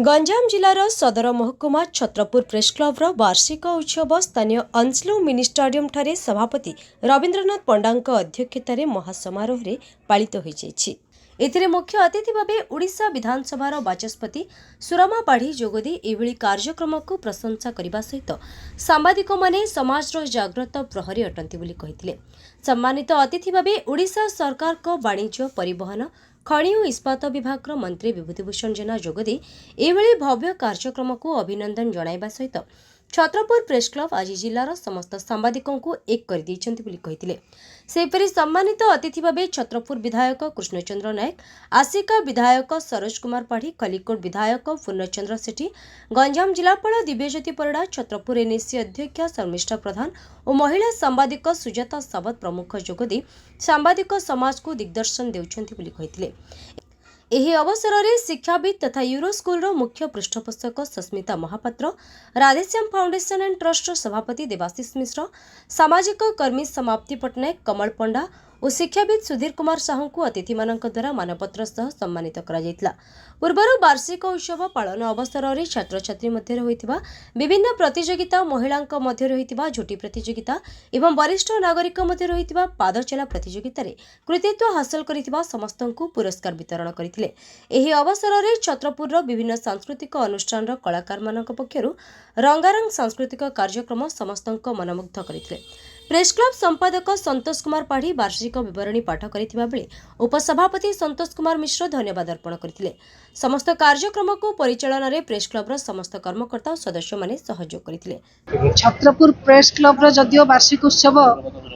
गंजाम जिलार सदर महकुमा Chhatrapur press club वार्षिक उत्सव स्थानीय अंसलो मिनी स्टाडियम ठारे सभापति रवींद्रनाथ पंडांक अध्यक्षतार महासमारोह पालित होइछि। एथिरे मुख्य अतिथि भावे ओडिशा विधानसभार बाचस्पति सुरमा पाढ़ी जोगदी एभली कार्यक्रम को प्रशंसा करने सहित सांबादिक माने समाजर जाग्रत प्रहरी अटंती बोली कहिथिले। सम्मानित अतिथि भावे ओडिशा सरकार को वाणिज्य परिवहन खनि और इस्पात विभाग मंत्री विभूतिभूषण जेना जोगदी एभली भव्य कार्यक्रम को अभिनंदन जणाइबा सहित छत्रपुर प्रेस क्लब आज जिलार समस्त सांबादिकों को एक कर दैछन्ति बोली कहिथिले। सेपरि सम्मानित अतिथि भावे छत्रपुर विधायक कृष्णचंद्र नायक, आसिका विधायक सरोज कुमार पाढ़ी, खलिकोट विधायक पूर्णचंद्र सेठी, गंजाम जिलापाल दिव्यज्योति परिड़ा, छत्रपुर एनएससी अध्यक्षा शर्मिष्ठा प्रधान और महिला सांबादिक सुजाता सावत प्रमुख जोगदी सांबादिक समाज को दिग्दर्शन देउछन्ति बोली कहिथिले। एही अवसर में शिक्षाविद तथा यूरो स्कूल मुख्य पृष्ठपोषक Susmita Mahapatra, Radheshyam foundation and trust सभापति देवाशीष मिश्र, सामाजिक कर्मी समाप्ति पट्टनायक, कमल पंडा और शिक्षाविद सुधीर कुमार साहू को अतिथि मानक द्वारा मानपत्र सह सम्मानित करा जायतिला। पूर्वर वार्षिक उत्सव पालन अवसर में छात्र छात्री मध्य होइतिबा विभिन्न प्रतियोगिता, महिलांक मध्य होइतिबा झोटी प्रतियोगिता एवं वरिष्ठ नागरिक मध्य होइतिबा पादचला प्रतियोगिता रे कृतित्व हासिल करितिबा समस्तंकु पुरस्कार वितरण करथिले। एही अवसर में छत्रपुर विभिन्न सांस्कृतिक अनुष्ठान कलाकार मानक पक्षरु रंगारंग सांस्कृतिक कार्यक्रम समस्तंक मनमुग्ध करथिले। प्रेस क्लब संपादक संतोष कुमार पाढ़ी वार्षिक विवरणी पाठ करथिबा बेले उपसभापति संतोष कुमार मिश्र धन्यवाद अर्पण करथिले। समस्त कार्यक्रम को परिचालन रे प्रेस क्लब समस्त कर्मकर्ता और सदस्य माने सहयोग करथिले। छत्रपुर प्रेस क्लब जदियो वार्षिक उत्सव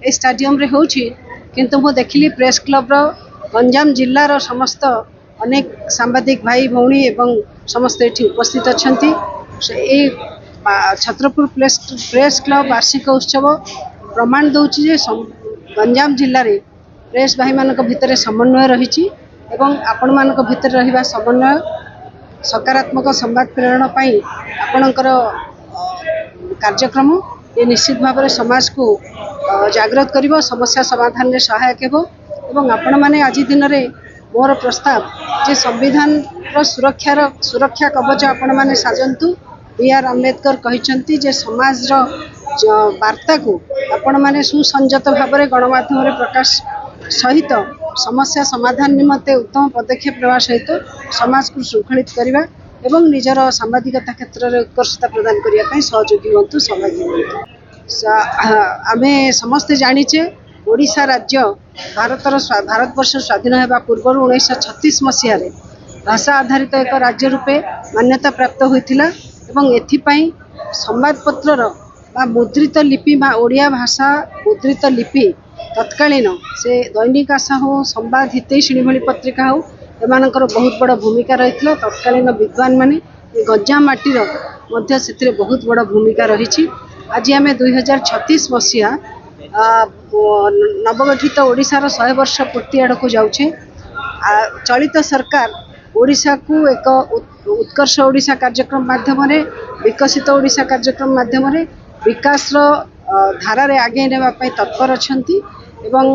ए स्टेडियम रे होछि, किंतु मु देखिली प्रेस क्लब गंजाम जिल्लार समस्त अनेक सांबादिक भाई भौणी एवं समस्त एठी उपस्थित अछंती। ए छत्रपुर प्रेस क्लब वार्षिक उत्सव प्रमाण दौची जे गंजाम जिल्ला रे प्रेस भाई मानक भितर समन्वय रही एवं आपण मानक भितर रहिबा समन्वय सकारात्मक संवाद प्रेरण पाई आपणकर कार्यक्रम ये निश्चित भाव में समाज को जागृत करिवो, समस्या समाधान में सहायक हेबो। एवं आपण माने आज दिन रे मोर प्रस्ताव जे संविधान सुरक्षा कवच आपण माने साजंतु। बी.आर. अम्बेडकर कहिसंती जे समाज वार्ता को आपण माने सुसंजत भाव में गणमाध्यम रे प्रकाश सहित समस्या समाधान निमंते उत्तम पदक्षेप लेवा सहित समाज को श्रृंखलित करने एवं निजर सांबादिकता क्षेत्र में उत्कर्षता प्रदान करने सहयोगी हूँ, सहभागी हूँ। आमे समस्ते जानीचे ओडिशा राज्य भारतवर्ष स्वाधीन होगा पूर्व 1936 मसीह भाषा आधारित एक राज्य रूपे मान्यता प्राप्त होता एवं एथिपाई संवादपत्र मुद्रित लिपि ओडिया भाषा मुद्रित लिपि तत्कालीन से दैनिक आशा हो, संवाद हितैषिणी भली पत्रिका हो, एमानकर बहुत बड़ भूमिका रही। तत्कालीन विद्वान माने गंजाम माटीर मध्य से बहुत बड़ भूमिका रही। आज आम 2036 मसीहा नवगठित ओडिशार 100 वर्ष पूर्ति आड़ को जाऊे। चलित सरकार ओडिशा को एक उत्कर्ष ओडिशा कार्यक्रम माध्यम विकसित ओडिशा कार्यक्रम माध्यम विकास धारा रे आगे नेबा पई तत्पर अछंती एवं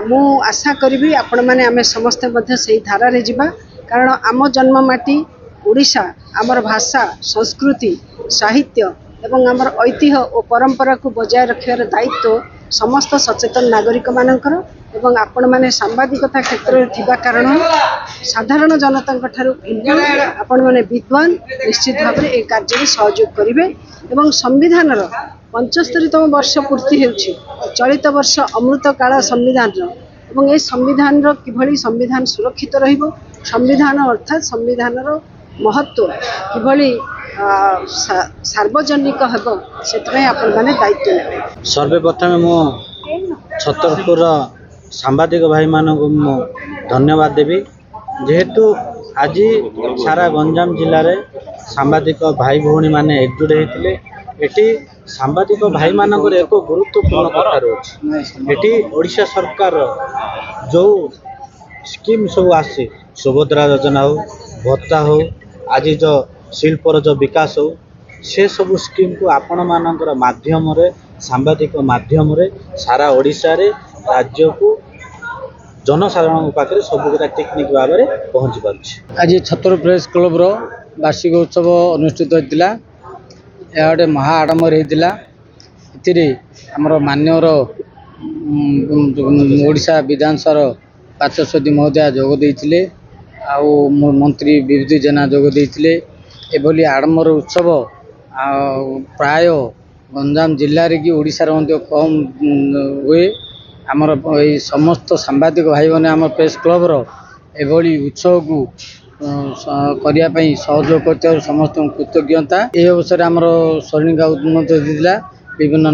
मु आशा करी आपण माने आमे समस्त मध्य सही धारा रे जिबा, कारण आम जन्म माटी ओडिशा आमर भाषा संस्कृति साहित्य एवं आमर ऐतिह्य और परंपरा को बजाय रखियार दायित्व समस्त सचेतन नागरिक मानकर एवं आपण माने सांबादिकता क्षेत्र में थिबा कारण साधारण जनता ठारू भिन्न आपण माने विद्वान निश्चित भाव में ए कार्य में सहयोग करिवे। एवं संविधान 75तम वर्ष पूर्ति होउछि। चलित वर्ष अमृत काल संविधान एवं ए संविधान किभली संविधान सुरक्षित रहिबो, संविधान अर्थात संविधान महत्व किभली सार्वजनिक हेबो सेतमे आपण माने दायित्व नेबे। सर्वप्रथम मो छतरपुर सांबादिक भाई मानक मु धन्यवाद देवी, जेहेतु आज सारा गंजाम जिले में सांबादिक भाई भौणी माने एकजुट होते। एटी सांबादिक भाई मानकर एक गुरुत्वपूर्ण कथा रही। एटी ओडिशा सरकार जो स्कीम सब आसी सुभद्रा योजना हो, भत्ता हो, आज जो शिल्पर जो विकास हो, से सब स्कीम को आपण मानकर माध्यम रे सांबादिक माध्यम रे सारा ओडिशा रे राज्य को ଜନସାଧାରଣଙ୍କ ପାଖରେ ସବୁଗୁଡ଼ା ଟେକ୍ନିକ୍ ଭାବରେ ପହଞ୍ଚି ପାରୁଛି। ଆଜି ଛତ୍ର ପ୍ରେସ୍ କ୍ଲବ୍ର ବାର୍ଷିକ ଉତ୍ସବ ଅନୁଷ୍ଠିତ ହୋଇଥିଲା। ଏହା ଗୋଟେ ମହା ଆଡ଼ମ୍ବର ହୋଇଥିଲା। ଏଥିରେ ଆମର ମାନ୍ୟର ଓଡ଼ିଶା ବିଧାନସଭାର ବାଚସ୍ପତି ମହୋଦୟା ଯୋଗ ଦେଇଥିଲେ, ଆଉ ମନ୍ତ୍ରୀ ବିଭୂତି ଜେନା ଯୋଗ ଦେଇଥିଲେ। ଏଭଳି ଆଡ଼ମ୍ବର ଉତ୍ସବ ପ୍ରାୟ ଗଞ୍ଜାମ ଜିଲ୍ଲାରେ କି ଓଡ଼ିଶାରେ ମଧ୍ୟ କମ୍ ହୁଏ। ଆମର ଏଇ ସମସ୍ତ ସାମ୍ବାଦିକ ଭାଇମାନେ ଆମ ପ୍ରେସ୍ କ୍ଲବ୍ର ଏଭଳି ଉତ୍ସବକୁ କରିବା ପାଇଁ ସହଯୋଗ କରିଥିବାରୁ ସମସ୍ତଙ୍କୁ କୃତଜ୍ଞତା। ଏହି ଅବସରରେ ଆମର ସ୍ୱର୍ଣ୍ଣିକା ଉନ୍ନତ ହୋଇଥିଲା। ବିଭିନ୍ନ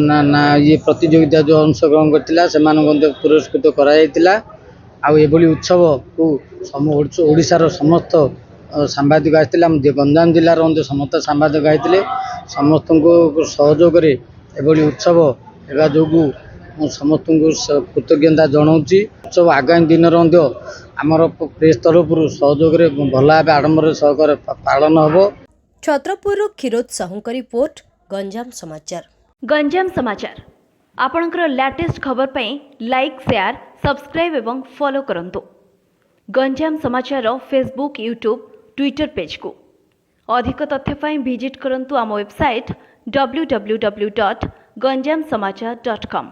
ପ୍ରତିଯୋଗିତା ଯେଉଁ ଅଂଶଗ୍ରହଣ କରିଥିଲା ସେମାନଙ୍କୁ ମଧ୍ୟ ପୁରସ୍କୃତ କରାଯାଇଥିଲା। ଆଉ ଏଭଳି ଉତ୍ସବକୁ ଓଡ଼ିଶାର ସମସ୍ତ ସାମ୍ବାଦିକ ଆସିଥିଲେ। ଆମ ଗଞ୍ଜାମ ଜିଲ୍ଲାର ମଧ୍ୟ ସମସ୍ତ ସାମ୍ବାଦିକ ଆସିଥିଲେ। ସମସ୍ତଙ୍କୁ ସହଯୋଗରେ ଏଭଳି ଉତ୍ସବ ହେବା ଯୋଗୁଁ ମୁଁ ସମସ୍ତଙ୍କୁ କୃତଜ୍ଞତା ଜଣାଉଛି। ଉତ୍ସବ ଆଗାମୀ ଦିନରେ ମଧ୍ୟ ଆମର ପ୍ରେସ୍ ତରଫରୁ ସହଯୋଗରେ ଭଲ ଭାବେ ଆଡ଼ମ୍ବର ସହକାରେ ପାଳନ ହେବ। ଛତ୍ରପୁରରୁ କ୍ଷୀରୋଦ ସାହୁଙ୍କ ରିପୋର୍ଟ, ଗଞ୍ଜାମ ସମାଚାର। ଗଞ୍ଜାମ ସମାଚାର ଆପଣଙ୍କର ଲାଟେଷ୍ଟ ଖବର ପାଇଁ ଲାଇକ୍, ସେୟାର, ସବସ୍କ୍ରାଇବ୍ ଏବଂ ଫଲୋ କରନ୍ତୁ ଗଞ୍ଜାମ ସମାଚାରର ଫେସବୁକ୍, ୟୁଟ୍ୟୁବ୍, ଟ୍ୱିଟର ପେଜ୍କୁ। ଅଧିକ ତଥ୍ୟ ପାଇଁ ଭିଜିଟ୍ କରନ୍ତୁ ଆମ ୱେବସାଇଟ୍ www.ganjamsamachar.com।